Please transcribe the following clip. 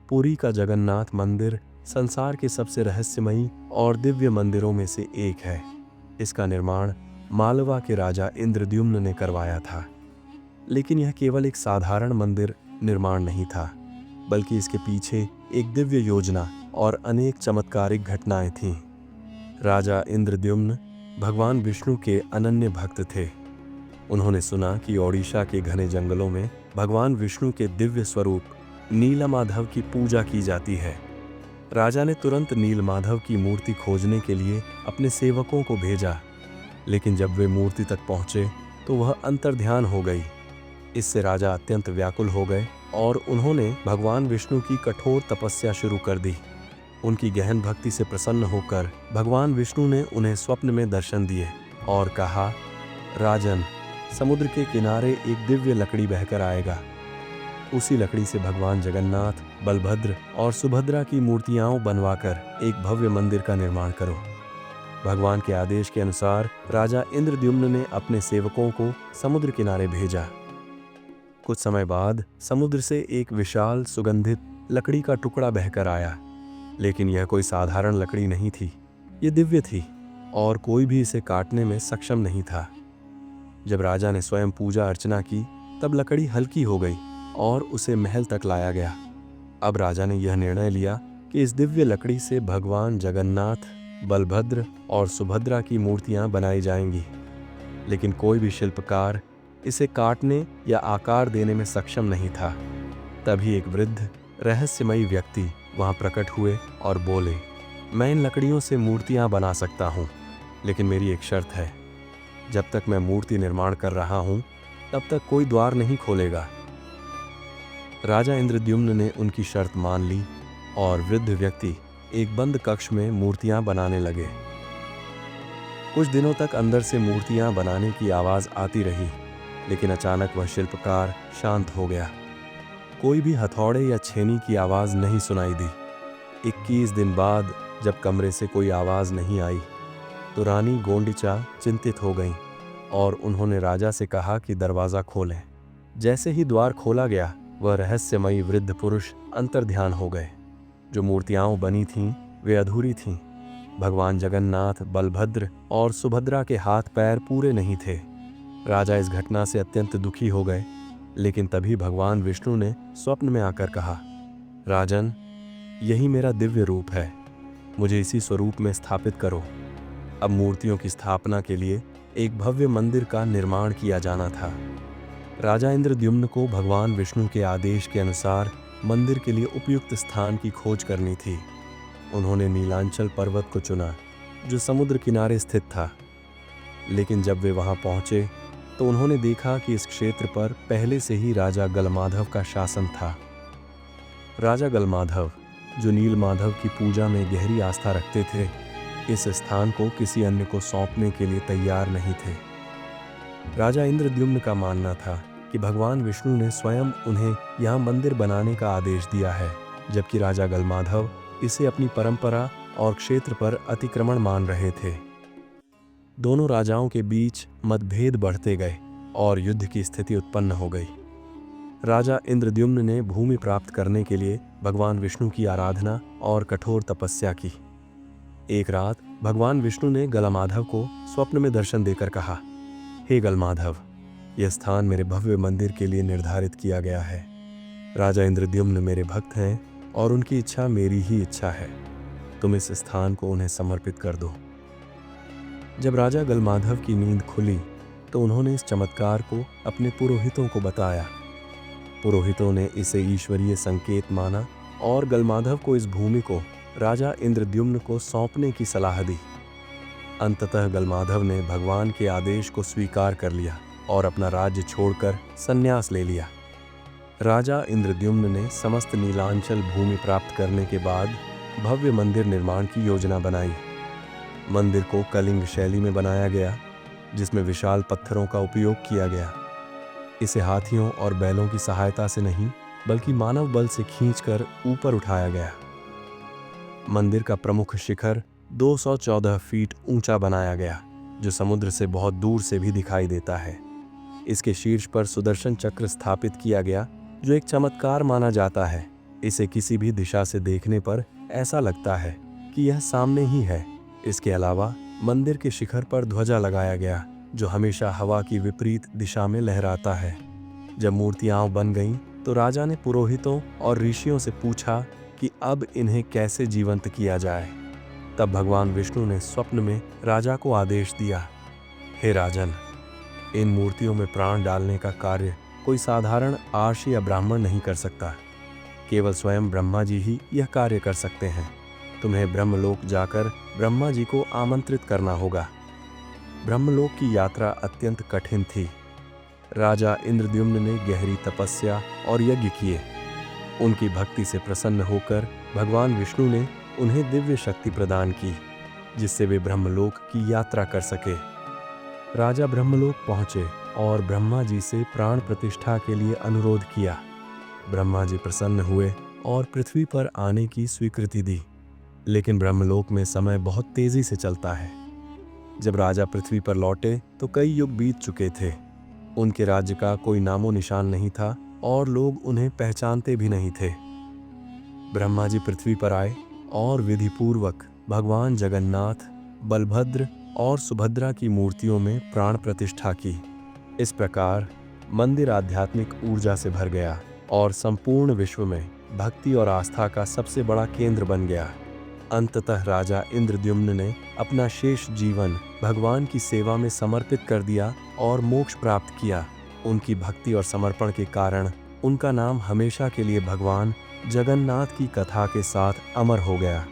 पुरी का जगन्नाथ मंदिर संसार के सबसे रहस्यमयी और दिव्य मंदिरों में से एक है। इसका निर्माण मालवा के राजा इंद्रद्युम्न ने करवाया था। लेकिन यह केवल एक साधारण मंदिर निर्माण नहीं था, बल्कि इसके पीछे एक दिव्य योजना और अनेक चमत्कारिक घटनाएं थीं। राजा इंद्रद्युम्न भगवान विष्णु के अनन्य भक्त थे। उन्होंने सुना कि ओडिशा के घने जंगलों में भगवान विष्णु के दिव्य स्वरूप नीलमाधव की पूजा की जाती है। राजा ने तुरंत नीलमाधव की मूर्ति खोजने के लिए अपने सेवकों को भेजा, लेकिन जब वे मूर्ति तक पहुंचे तो वह अंतर्ध्यान हो गई। इससे राजा अत्यंत व्याकुल हो गए और उन्होंने भगवान विष्णु की कठोर तपस्या शुरू कर दी। उनकी गहन भक्ति से प्रसन्न होकर भगवान विष्णु ने उन्हें स्वप्न में दर्शन दिए और कहा, राजन, समुद्र के किनारे एक दिव्य लकड़ी बहकर आएगा। उसी लकड़ी से भगवान जगन्नाथ, बलभद्र और सुभद्रा की मूर्तियां बनवाकर एक भव्य मंदिर का निर्माण करो। भगवान के आदेश के अनुसार राजा इंद्रद्युम्न ने अपने सेवकों को समुद्र किनारे भेजा। कुछ समय बाद समुद्र से एक विशाल सुगंधित लकड़ी का टुकड़ा बहकर आया, लेकिन यह कोई साधारण लकड़ी नहीं थी। ये दिव्य थी और कोई भी इसे काटने में सक्षम नहीं था। जब राजा ने स्वयं पूजा अर्चना की, तब लकड़ी हल्की हो गई और उसे महल तक लाया गया। अब राजा ने यह निर्णय लिया कि इस दिव्य लकड़ी से भगवान जगन्नाथ, बलभद्र और सुभद्रा की मूर्तियां बनाई जाएंगी, लेकिन कोई भी शिल्पकार इसे काटने या आकार देने में सक्षम नहीं था। तभी एक वृद्ध रहस्यमयी व्यक्ति वहां प्रकट हुए और बोले, मैं इन लकड़ियों से मूर्तियां बना सकता हूं, लेकिन मेरी एक शर्त है। जब तक मैं मूर्ति निर्माण कर रहा हूं, तब तक कोई द्वार नहीं खोलेगा। राजा इंद्रद्युम्न ने उनकी शर्त मान ली और वृद्ध व्यक्ति एक बंद कक्ष में मूर्तियां बनाने लगे। कुछ दिनों तक अंदर से मूर्तियां बनाने की आवाज आती रही, लेकिन अचानक वह शिल्पकार शांत हो गया। कोई भी हथौड़े या छेनी की आवाज नहीं सुनाई दी। 21 दिन बाद जब कमरे से कोई आवाज नहीं आई, तो रानी गोंडिचा चिंतित हो गईं और उन्होंने राजा से कहा कि दरवाज़ा खोलें। जैसे ही द्वार खोला गया, वह रहस्यमयी वृद्ध पुरुष अंतर्ध्यान हो गए। जो मूर्तियां बनी थीं, वे अधूरी थीं। भगवान जगन्नाथ, बलभद्र और सुभद्रा के हाथ पैर पूरे नहीं थे। राजा इस घटना से अत्यंत दुखी हो गए, लेकिन तभी भगवान विष्णु ने स्वप्न में आकर कहा, राजन, यही मेरा दिव्य रूप है, मुझे इसी स्वरूप में स्थापित करो। अब मूर्तियों की स्थापना के लिए एक भव्य मंदिर का निर्माण किया जाना था। राजा इंद्रद्युम्न को भगवान विष्णु के आदेश के अनुसार मंदिर के लिए उपयुक्त स्थान की खोज करनी थी। उन्होंने नीलांचल पर्वत को चुना, जो समुद्र किनारे स्थित था। लेकिन जब वे वहां पहुंचे तो उन्होंने देखा कि इस क्षेत्र पर पहले से ही राजा गलमाधव का शासन था। राजा गलमाधव, जो नीलमाधव की पूजा में गहरी आस्था रखते थे, इस स्थान को किसी अन्य को सौंपने के लिए तैयार नहीं थे। राजा इंद्रद्युम्न का मानना था कि भगवान विष्णु ने स्वयं उन्हें यहाँ मंदिर बनाने का आदेश दिया है, जबकि राजा गलमाधव इसे अपनी परंपरा और क्षेत्र पर अतिक्रमण मान रहे थे। दोनों राजाओं के बीच मतभेद बढ़ते गए और युद्ध की स्थिति उत्पन्न हो गई। राजा इंद्रद्युम्न ने भूमि प्राप्त करने के लिए भगवान विष्णु की आराधना और कठोर तपस्या की। एक रात भगवान विष्णु ने गलमाधव को स्वप्न में दर्शन देकर कहा, हे गलमाधव, यह स्थान मेरे भव्य मंदिर के लिए निर्धारित किया गया है। राजा इंद्रद्युम्न मेरे भक्त हैं और उनकी इच्छा मेरी ही इच्छा है। तुम इस स्थान को उन्हें समर्पित कर दो। जब राजा गलमाधव की नींद खुली तो उन्होंने इस चमत्कार को अपने पुरोहितों को बताया। पुरोहितों ने इसे ईश्वरीय संकेत माना और गलमाधव को इस भूमि को राजा इंद्रद्युम्न को सौंपने की सलाह दी। अंततः गलमाधव ने भगवान के आदेश को स्वीकार कर लिया और अपना राज्य छोड़कर संन्यास ले लिया। राजा इंद्रद्युम्न ने समस्त नीलांचल भूमि प्राप्त करने के बाद भव्य मंदिर निर्माण की योजना बनाई। मंदिर को कलिंग शैली में बनाया गया, जिसमें विशाल पत्थरों का उपयोग किया गया। इसे हाथियों और बैलों की सहायता से नहीं, बल्कि मानव बल से खींचकर ऊपर उठाया गया। मंदिर का प्रमुख शिखर 214 फीट ऊंचा बनाया गया, जो समुद्र से बहुत दूर से भी दिखाई देता है। इसके शीर्ष पर सुदर्शन चक्र स्थापित किया गया, जो एक चमत्कार माना जाता है। इसे किसी भी दिशा से देखने पर ऐसा लगता है कि यह सामने ही है। इसके अलावा मंदिर के शिखर पर ध्वजा लगाया गया, जो हमेशा हवा की विपरीत दिशा में लहराता है। जब मूर्तियां बन गईं, तो राजा ने पुरोहितों और ऋषियों से पूछा कि अब इन्हें कैसे जीवंत किया जाए। तब भगवान विष्णु ने स्वप्न में राजा को आदेश दिया, हे राजन, इन मूर्तियों में प्राण डालने का कार्य कोई साधारण आर्ष या ब्राह्मण नहीं कर सकता। केवल स्वयं ब्रह्मा जी ही यह कार्य कर सकते हैं। तुम्हें ब्रह्मलोक जाकर ब्रह्मा जी को आमंत्रित करना होगा। ब्रह्मलोक की यात्रा अत्यंत कठिन थी। राजा इंद्रद्युम्न ने गहरी तपस्या और यज्ञ किए। उनकी भक्ति से प्रसन्न होकर भगवान विष्णु ने उन्हें दिव्य शक्ति प्रदान की, जिससे वे ब्रह्मलोक की यात्रा कर सके। राजा ब्रह्मलोक पहुंचे और ब्रह्मा जी से प्राण प्रतिष्ठा के लिए अनुरोध किया। ब्रह्मा जी प्रसन्न हुए और पृथ्वी पर आने की स्वीकृति दी। लेकिन ब्रह्मलोक में समय बहुत तेजी से चलता है। जब राजा पृथ्वी पर लौटे तो कई युग बीत चुके थे। उनके राज्य का कोई नामो निशान नहीं था और लोग उन्हें पहचानते भी नहीं थे। ब्रह्मा जी पृथ्वी पर आए और विधि पूर्वक भगवान जगन्नाथ, बलभद्र और सुभद्रा की मूर्तियों में प्राण प्रतिष्ठा की। इस प्रकार मंदिर आध्यात्मिक ऊर्जा से भर गया और संपूर्ण विश्व में भक्ति और आस्था का सबसे बड़ा केंद्र बन गया। अंततः राजा इंद्रद्युम्न ने अपना शेष जीवन भगवान की सेवा में समर्पित कर दिया और मोक्ष प्राप्त किया। उनकी भक्ति और समर्पण के कारण उनका नाम हमेशा के लिए भगवान जगन्नाथ की कथा के साथ अमर हो गया।